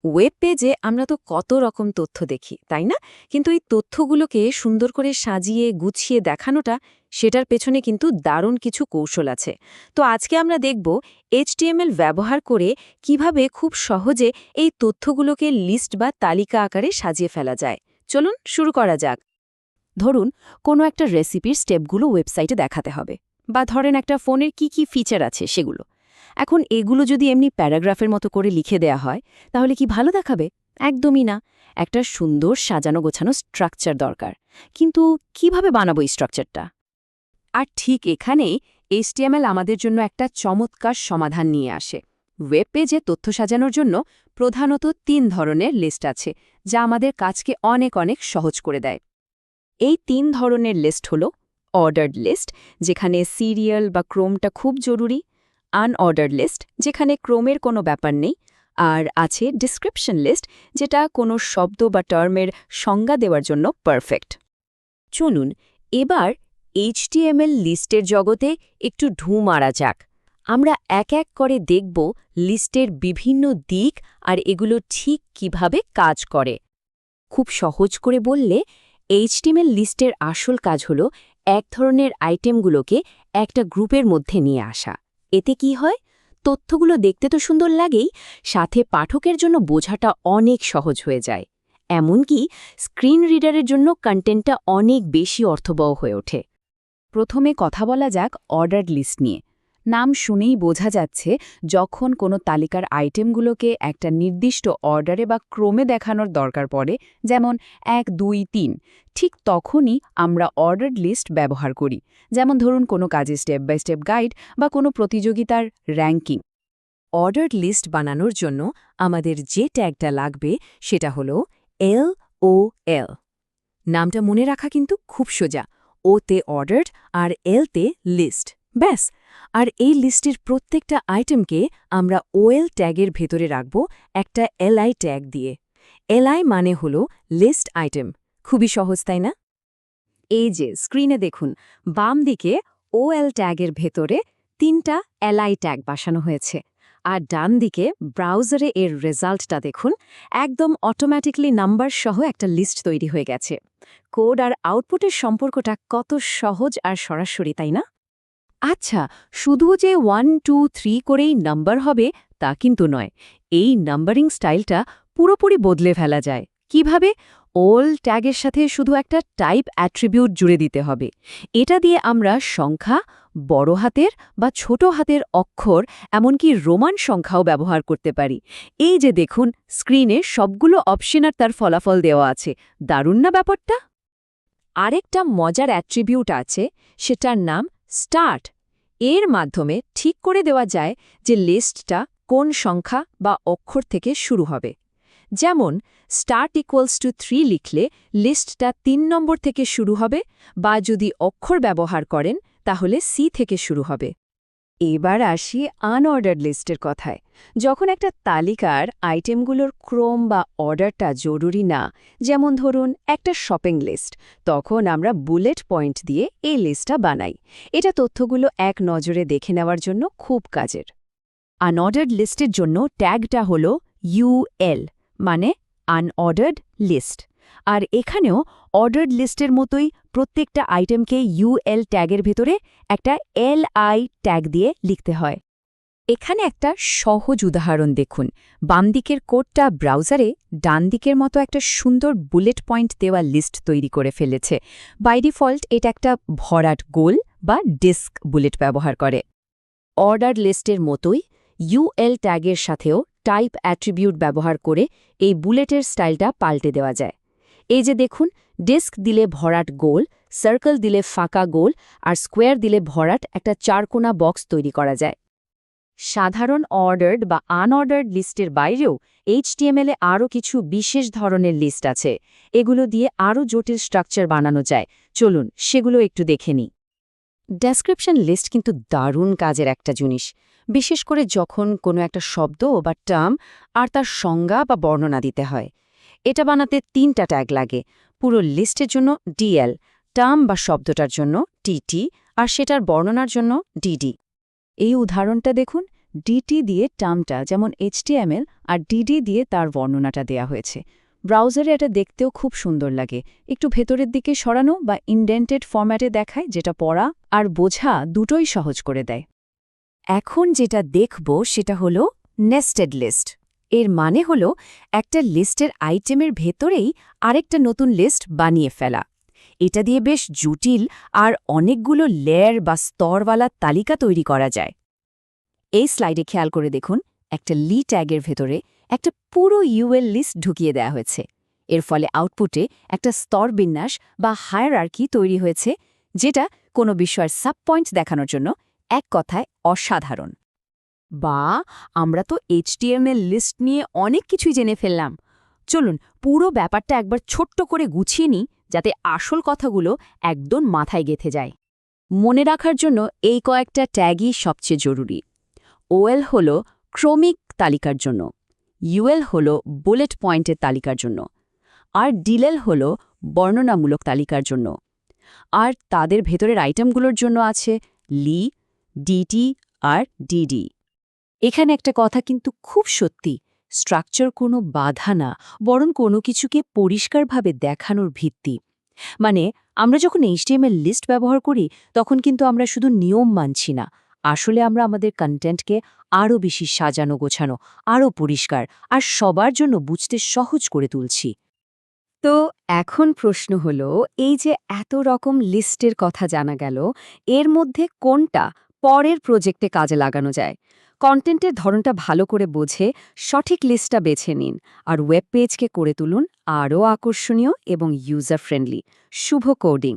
Web পেজে আমরা তো কত রকম তথ্য দেখি তাই না? কিন্তু এই তথ্যগুলোকে সুন্দর করে সাজিয়ে গুছিয়ে দেখানোটা সেটার পেছনে কিন্তু দারুণ কিছু কৌশল আছে। তো আজকে আমরা দেখব এইচটিএমএল ব্যবহার করে কিভাবে খুব সহজে এই তথ্যগুলোকে লিস্ট বা তালিকা আকারে সাজিয়ে ফেলা যায়। চলুন শুরু করা যাক। ধরুন কোনো একটা রেসিপির স্টেপগুলো ওয়েবসাইটে দেখাতে হবে, বা ধরেন একটা ফোনের কি ফিচার আছে সেগুলো। এখন এগুলো যদি এমনি প্যারাগ্রাফের মতো করে লিখে দেয়া হয়, তাহলে কি ভালো দেখাবে? একদমই না। একটা সুন্দর সাজানো গোছানো স্ট্রাকচার দরকার। কিন্তু কিভাবে বানাবো এই স্ট্রাকচারটা? আর ঠিক এখানেই এইচটিএমএল আমাদের জন্য একটা চমৎকার সমাধান নিয়ে আসে। ওয়েব পেজে তথ্য সাজানোর জন্য প্রধানত ৩ ধরনের লিস্ট আছে, যা আমাদের কাজকে অনেক অনেক সহজ করে দেয়। এই ৩ ধরনের লিস্ট হল অর্ডার্ড লিস্ট, যেখানে সিরিয়াল বা ক্রমটা খুব জরুরি; আনঅর্ডার্ড লিস্ট, যেখানে ক্রমের কোনো ব্যাপার নেই; আর আছে ডিসক্রিপশন লিস্ট, যেটা কোনো শব্দ বা টার্মের সংজ্ঞা দেওয়ার জন্য পারফেক্ট। চলুন এবার এইচটিএমএল লিস্টের জগতে একটু ঢুঁ মারা যাক। আমরা এক এক করে দেখব লিস্টের বিভিন্ন দিক আর এগুলো ঠিক কিভাবে কাজ করে। খুব সহজ করে বললে, এইচটিএমএল লিস্টের আসল কাজ হল এক ধরনের আইটেমগুলোকে একটা গ্রুপের মধ্যে নিয়ে আসা। এতে কি হয়? তথ্যগুলো দেখতে তো সুন্দর লাগেই, সাথে পাঠকের জন্য বোঝাটা অনেক সহজ হয়ে যায়। এমনকি স্ক্রিন রিডারের জন্য কন্টেন্টটা অনেক বেশি অর্থবহ হয়ে ওঠে। প্রথমে কথা বলা যাক অর্ডার্ড লিস্ট নিয়ে। নাম শুনেই বোঝা যাচ্ছে, যখন কোনো তালিকার আইটেমগুলোকে একটা নির্দিষ্ট অর্ডারে বা ক্রমে দেখানোর দরকার পড়ে, যেমন ১, ২, ৩, ঠিক তখনই আমরা অর্ডার্ড লিস্ট ব্যবহার করি। যেমন ধরুন কোনো কাজে স্টেপ বাই স্টেপ গাইড বা কোনো প্রতিযোগিতার র্যাঙ্কিং। অর্ডার্ড লিস্ট বানানোর জন্য আমাদের যে ট্যাগটা লাগবে সেটা হলো LOL। নামটা মনে রাখা কিন্তু খুব সোজা। ওতে অর্ডার্ড আর এলতে লিস্ট, ব্যাস। আর এই লিস্টের প্রত্যেকটা আইটেমকে আমরা ওএল ট্যাগের ভেতরে রাখব একটা এলআই ট্যাগ দিয়ে। এলআই মানে হল লিস্ট আইটেম। খুবই সহজ, তাই না? এই যে স্ক্রিনে দেখুন, বাম দিকে ওএল ট্যাগের ভেতরে ৩টা এলআই ট্যাগ বসানো হয়েছে। আর ডান দিকে ব্রাউজারে এর রেজাল্টটা দেখুন, একদম অটোম্যাটিকলি নাম্বার সহ একটা লিস্ট তৈরি হয়ে গেছে। কোড আর আউটপুটের সম্পর্কটা কত সহজ আর সরাসরি, তাই না? আচ্ছা, শুধু যে 1, 2, 3 করেই নাম্বার হবে তা কিন্তু নয়। এই নাম্বারিং স্টাইলটা পুরোপুরি বদলে ফেলা যায়। কিভাবে? ওল ট্যাগের সাথে শুধু একটা টাইপ অ্যাট্রিবিউট জুড়ে দিতে হবে। এটা দিয়ে আমরা সংখ্যা, বড় হাতের বা ছোট হাতের অক্ষর, এমনকি রোমান সংখ্যাও ব্যবহার করতে পারি। এই যে দেখুন, স্ক্রিনে সবগুলো অপশন আর তার ফলাফল দেওয়া আছে। দারুণ না ব্যাপারটা? আরেকটা মজার অ্যাট্রিবিউট আছে, সেটার নাম স্টার্ট। এর মাধ্যমে ঠিক করে দেওয়া যায় যে লিস্টটা কোন সংখ্যা বা অক্ষর থেকে শুরু হবে। যেমন স্টার্ট ইকুয়ালস টু 3 লিখলে লিস্টটা ৩ নম্বর থেকে শুরু হবে, বা যদি অক্ষর ব্যবহার করেন তাহলে সি থেকে শুরু হবে। এবার আসি আনঅর্ডার্ড লিস্টের কথায়। যখন একটা তালিকার আইটেমগুলোর ক্রম বা অর্ডারটা জরুরি না, যেমন ধরুন একটা শপিং লিস্ট, তখন আমরা বুলেট পয়েন্ট দিয়ে এই লিস্টটা বানাই। এটা তথ্যগুলো এক নজরে দেখে নেওয়ার জন্য খুব কাজের। আনঅর্ডার্ড লিস্টের জন্য ট্যাগটা হল UL, মানে আনঅর্ডার্ড লিস্ট। আর এখানেও অর্ডার্ড লিস্টের মতোই প্রত্যেকটা আইটেমকে UL ট্যাগের ভেতরে একটা LI ট্যাগ দিয়ে লিখতে হয়। এখানে একটা সহজ উদাহরণ দেখুন। বাম দিকের কোডটা ব্রাউজারে ডান দিকের মতো একটা সুন্দর বুলেট পয়েন্ট দেওয়া লিস্ট তৈরি করে ফেলেছে। বাই ডিফল্ট এটা একটা ভরাট গোল বা ডিস্ক বুলেট ব্যবহার করে। অর্ডার লিস্টের মতোই UL ট্যাগের সাথেও টাইপ অ্যাট্রিবিউট ব্যবহার করে এই বুলেটের স্টাইলটা পাল্টে দেওয়া যায়। এই যে দেখুন, ডিস্ক দিলে ভরাট গোল, সার্কেল দিলে ফাঁকা গোল, আর স্কোয়ার দিলে ভরাট একটা চারকোনা বক্স তৈরি করা যায়। সাধারণ অর্ডার্ড বা আনঅর্ডার্ড লিস্টের বাইরেও এইচটিএমএলে আরও কিছু বিশেষ ধরনের লিস্ট আছে। এগুলো দিয়ে আরও জটিল স্ট্রাকচার বানানো যায়। চলুন সেগুলো একটু দেখে নিই। ডেসক্রিপশন লিস্ট কিন্তু দারুণ কাজের একটা জিনিস, বিশেষ করে যখন কোনো একটা শব্দ বা টার্ম আর তার সংজ্ঞা বা বর্ণনা দিতে হয়। এটা বানাতে ৩টা ট্যাগ লাগে। পুরো লিস্টের জন্য DL, টার্ম বা শব্দটার জন্য TT, আর সেটার বর্ণনার জন্য DD। এই উদাহরণটা দেখুন, ডিটি দিয়ে টার্মটা যেমন HTML আর ডিডি দিয়ে তার বর্ণনাটা দেয়া হয়েছে। ব্রাউজারে এটা দেখতেও খুব সুন্দর লাগে, একটু ভেতরের দিকে সরানো বা ইনডেন্টেড ফরম্যাটে দেখায়, যেটা পড়া আর বোঝা দুটোই সহজ করে দেয়। এখন যেটা দেখব সেটা হলো নেস্টেড লিস্ট। এর মানে হলো একটা লিস্টের আইটেমের ভেতরেই আরেকটা নতুন লিস্ট বানিয়ে ফেলা। এটা দিয়ে বেশ জটিল আর অনেকগুলো লেয়ার বা স্তরওয়ালা তালিকা তৈরি করা যায়। এই স্লাইডে খেয়াল করে দেখুন, একটা লি ট্যাগের ভেতরে একটা পুরো ইউএল লিস্ট ঢুকিয়ে দেওয়া হয়েছে। এর ফলে আউটপুটে একটা স্তর বিন্যাস বা হায়ারার্কি তৈরি হয়েছে, যেটা কোনো বিষয়ের সাবপয়েন্ট দেখানোর জন্য এক কথায় অসাধারণ। বা আমরা তো HTML লিস্ট নিয়ে অনেক কিছুই জেনে ফেললাম। চলুন পুরো ব্যাপারটা একবার ছোট্ট করে গুছিয়ে নিই, যাতে আসল কথাগুলো একদম মাথায় গেঁথে যায়। মনে রাখার জন্য এই কয়েকটা ট্যাগই সবচেয়ে জরুরি। OL হল ক্রমিক তালিকার জন্য, UL হল বুলেট পয়েন্টের তালিকার জন্য, আর DLL হল বর্ণনামূলক তালিকার জন্য। আর তাদের ভেতরের আইটেমগুলোর জন্য আছে লি, ডিটি আর ডিডি। এখানে একটা কথা কিন্তু খুব সত্যি, স্ট্রাকচার কোনো বাধা না, বরং কোনো কিছুকে পরিষ্কারভাবে দেখানোর ভিত্তি। মানে আমরা যখন HTML লিস্ট ব্যবহার করি, তখন কিন্তু আমরা শুধু নিয়ম মানছি না, আসলে আমরা আমাদের কন্টেন্টকে আরও বেশি সাজানো গোছানো, আরও পরিষ্কার আর সবার জন্য বুঝতে সহজ করে তুলছি। তো এখন প্রশ্ন হলো, এই যে এত রকম লিস্টের কথা জানা গেল, এর মধ্যে কোনটা পরের প্রজেক্টে কাজে লাগানো যায়? কন্টেন্টের ধরনটা ভালো করে বোঝে সঠিক লিস্টটা বেছে নিন, আর ওয়েব পেজকে করে তুলুন আরও আকর্ষণীয় এবং ইউজার ফ্রেন্ডলি। শুভ কোডিং!